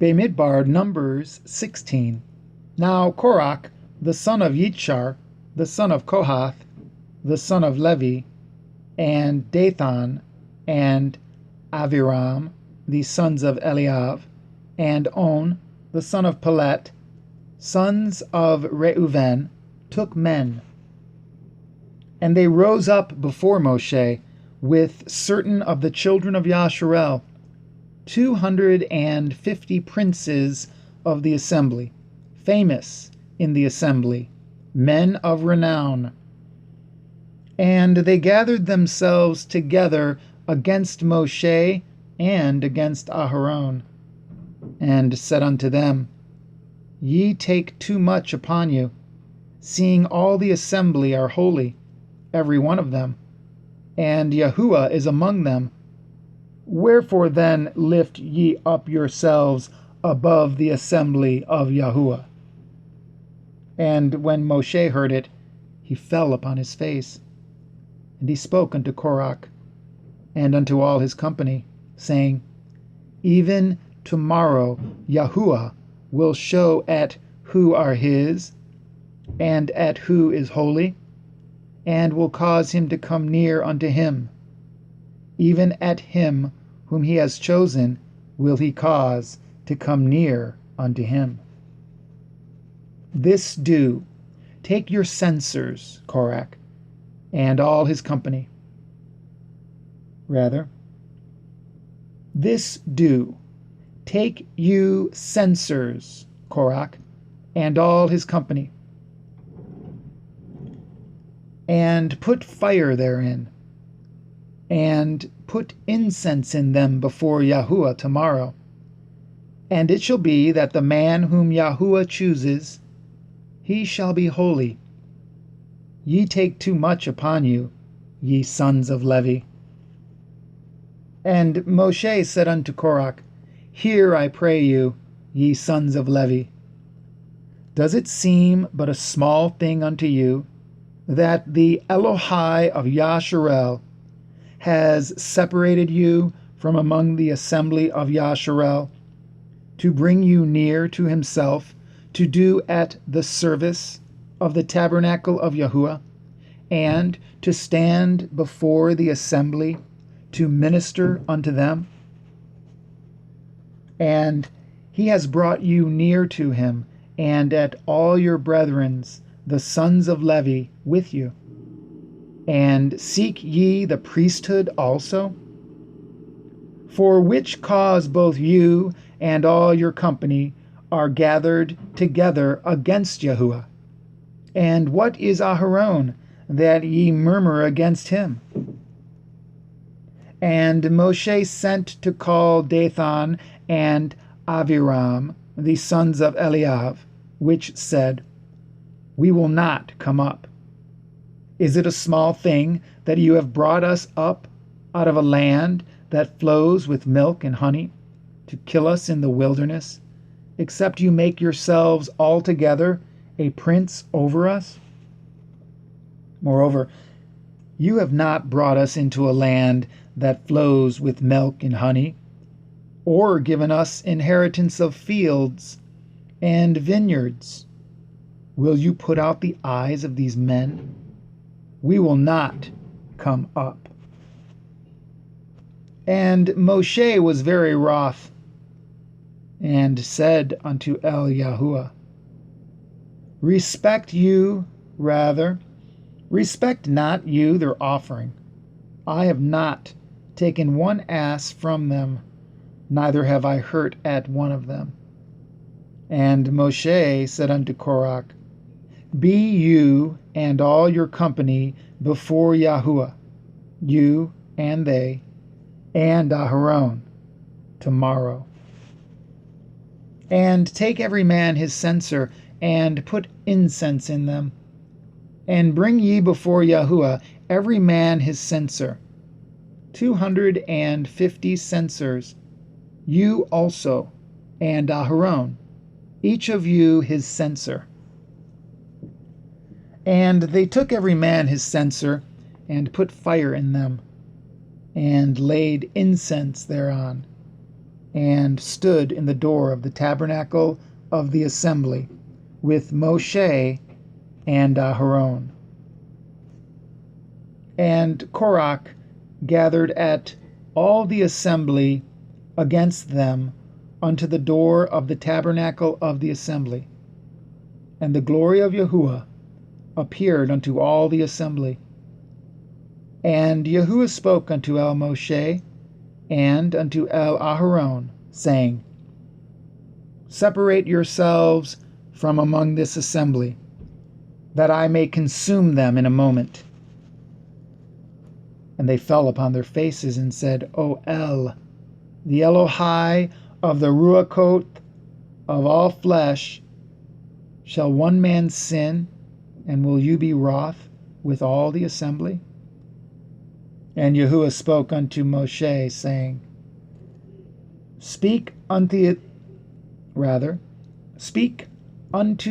Bamidbar, Numbers 16. Now Korach, the son of Yitzhar, the son of Kohath, the son of Levi, and Dathan, and Aviram, the sons of Eliav, and On, the son of Pelet, sons of Reuven, took men. And they rose up before Moshe with certain of the children of Yasharel, 250 princes of the assembly, famous in the assembly, men of renown. And they gathered themselves together against Moshe and against Aharon, and said unto them, Ye take too much upon you, seeing all the assembly are holy, every one of them, and Yahuwah is among them. Wherefore then lift ye up yourselves above the assembly of Yahuwah? And when Moshe heard it, he fell upon his face. And he spoke unto Korach, and unto all his company, saying, Even tomorrow Yahuwah will show at who are his, and at who is holy, and will cause him to come near unto him. Even at him whom he has chosen will he cause to come near unto him. This do, take your censers, Korach, and all his company. This do, take you censers, Korach, and all his company, and put fire therein, and put incense in them before Yahuwah tomorrow. And it shall be that the man whom Yahuwah chooses, he shall be holy. Ye take too much upon you, ye sons of Levi. And Moshe said unto Korach, Hear, I pray you, ye sons of Levi. Does it seem but a small thing unto you, that the Elohai of Yasharel has separated you from among the assembly of Yasharel, to bring you near to himself, to do at the service of the tabernacle of Yahuwah, and to stand before the assembly, to minister unto them? And he has brought you near to him, and at all your brethrens, the sons of Levi, with you. And seek ye the priesthood also? For which cause both you and all your company are gathered together against Yahuwah. And what is Aharon, that ye murmur against him? And Moshe sent to call Dathan and Aviram, the sons of Eliav, which said, We will not come up. Is it a small thing that you have brought us up out of a land that flows with milk and honey, to kill us in the wilderness, except you make yourselves altogether a prince over us? Moreover, you have not brought us into a land that flows with milk and honey, or given us inheritance of fields and vineyards. Will you put out the eyes of these men? We will not come up. And Moshe was very wroth, and said unto Yahuwah, Respect not you their offering. I have not taken one ass from them, neither have I hurt at one of them. And Moshe said unto Korach, Be you and all your company before Yahuwah, you and they, and Aharon, tomorrow. And take every man his censer, and put incense in them. And bring ye before Yahuwah every man his censer, 250 censers, you also, and Aharon, each of you his censer. And they took every man his censer, and put fire in them, and laid incense thereon. and stood in the door of the tabernacle of the assembly with Moshe and Aharon. And Korach gathered at all the assembly against them unto the door of the tabernacle of the assembly. And the glory of Yahuwah appeared unto all the assembly. And Yahuwah spoke unto El Moshe and unto El Aharon, saying, Separate yourselves from among this assembly, that I may consume them in a moment. And they fell upon their faces and said, O El, the Elohai of the Ruachot of all flesh, shall one man sin, and will you be wroth with all the assembly? And Yahuwah spoke unto Moshe, saying, Speak unto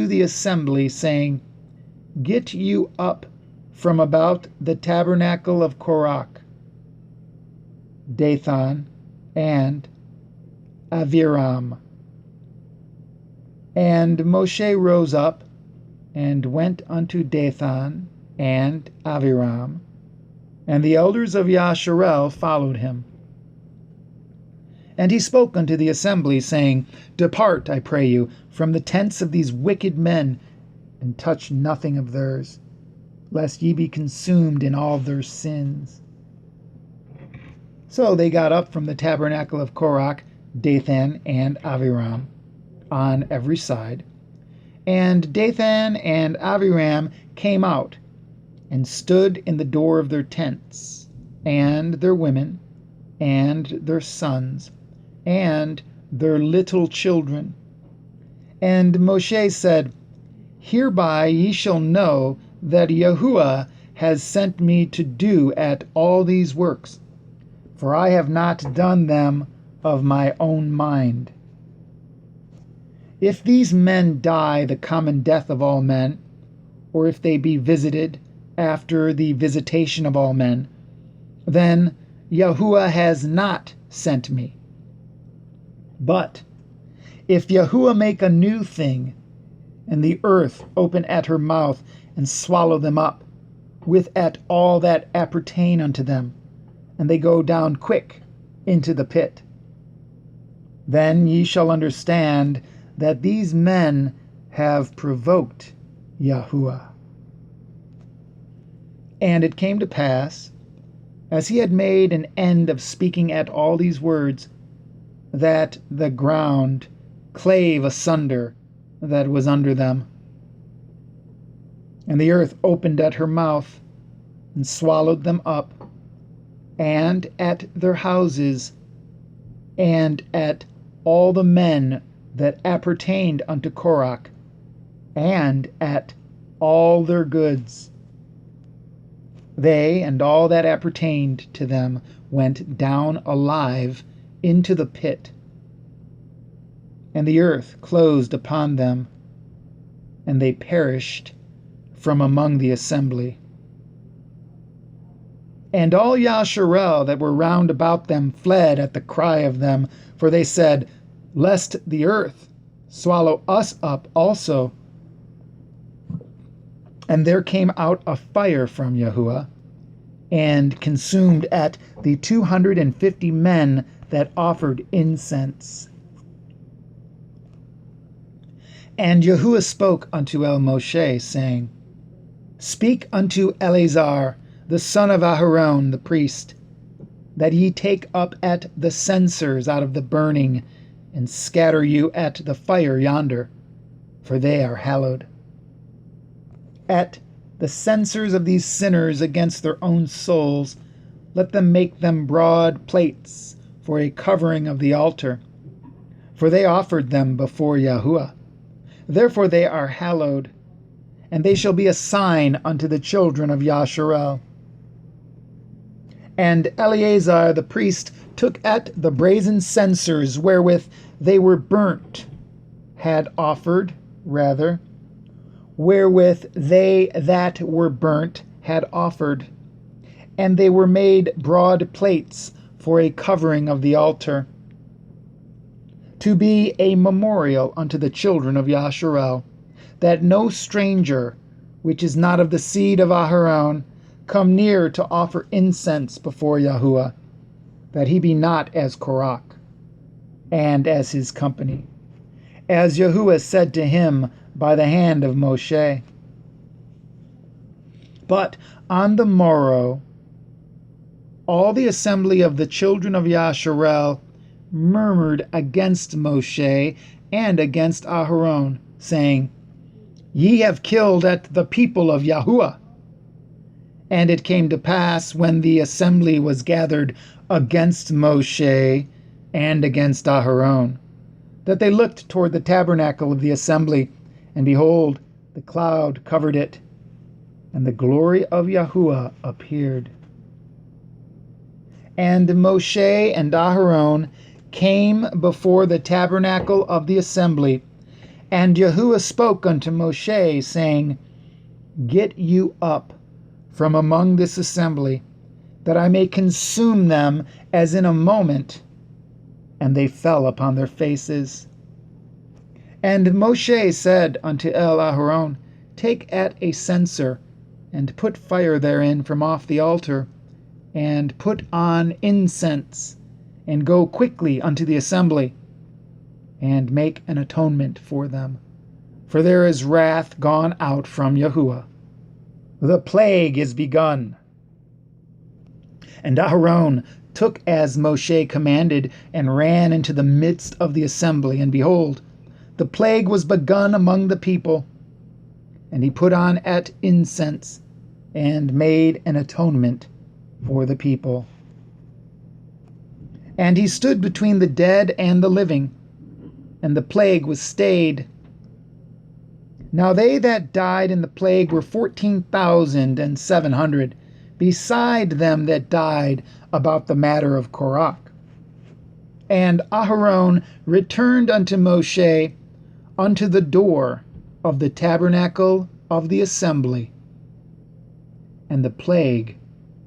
the assembly, saying, Get you up from about the tabernacle of Korach, Dathan, and Aviram. And Moshe rose up and went unto Dathan and Aviram, and the elders of Yasharel followed him. And he spoke unto the assembly, saying, Depart, I pray you, from the tents of these wicked men, and touch nothing of theirs, lest ye be consumed in all their sins. So they got up from the tabernacle of Korach, Dathan, and Aviram, on every side. And Dathan and Aviram came out, and stood in the door of their tents, and their women, and their sons, and their little children. And Moshe said, Hereby ye shall know that Yahuwah has sent me to do at all these works, for I have not done them of my own mind. If these men die the common death of all men, or if they be visited after the visitation of all men, then Yahuwah has not sent me. But if Yahuwah make a new thing, and the earth open at her mouth, and swallow them up, with at all that appertain unto them, and they go down quick into the pit, then ye shall understand that these men have provoked Yahuwah. And it came to pass, as he had made an end of speaking at all these words, that the ground clave asunder that was under them, and the earth opened at her mouth, and swallowed them up, and at their houses, and at all the men that appertained unto Korach, and at all their goods. They and all that appertained to them went down alive into the pit, and the earth closed upon them, and they perished from among the assembly. And all Yasharel that were round about them fled at the cry of them, for they said, Lest the earth swallow us up also. And there came out a fire from Yahuwah, and consumed at the 250 men that offered incense. And Yahuwah spoke unto El Moshe, saying, Speak unto Eleazar, the son of Aharon, the priest, that ye take up at the censers out of the burning, and scatter you at the fire yonder, for they are hallowed. At the censers of these sinners against their own souls, let them make them broad plates for a covering of the altar, for they offered them before Yahuwah. Therefore they are hallowed, and they shall be a sign unto the children of Yasharel. And Eleazar the priest took at the brazen censers wherewith they were burnt, wherewith they that were burnt had offered, and they were made broad plates for a covering of the altar. to be a memorial unto the children of Yasharel, that no stranger, which is not of the seed of Aharon, come near to offer incense before Yahuwah, that he be not as Korach, and as his company, as Yahuwah said to him by the hand of Moshe. But on the morrow, all the assembly of the children of Yasharel murmured against Moshe and against Aharon, saying, Ye have killed at the people of Yahuwah. And it came to pass, when the assembly was gathered against Moshe and against Aharon, that they looked toward the tabernacle of the assembly, and behold, the cloud covered it, and the glory of Yahuwah appeared. And Moshe and Aharon came before the tabernacle of the assembly, and Yahuwah spoke unto Moshe, saying, Get you up from among this assembly, that I may consume them as in a moment. And they fell upon their faces. And Moshe said unto Aharon, Take at a censer, and put fire therein from off the altar, and put on incense, and go quickly unto the assembly, and make an atonement for them. For there is wrath gone out from Yahuwah. The plague is begun. And Aharon took as Moshe commanded, and ran into the midst of the assembly, and behold, the plague was begun among the people. And he put on at incense, and made an atonement for the people. And he stood between the dead and the living, and the plague was stayed. Now they that died in the plague were 14,700, beside them that died about the matter of Korach. And Aharon returned unto Moshe unto the door of the tabernacle of the assembly, and the plague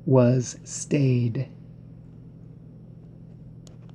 was stayed.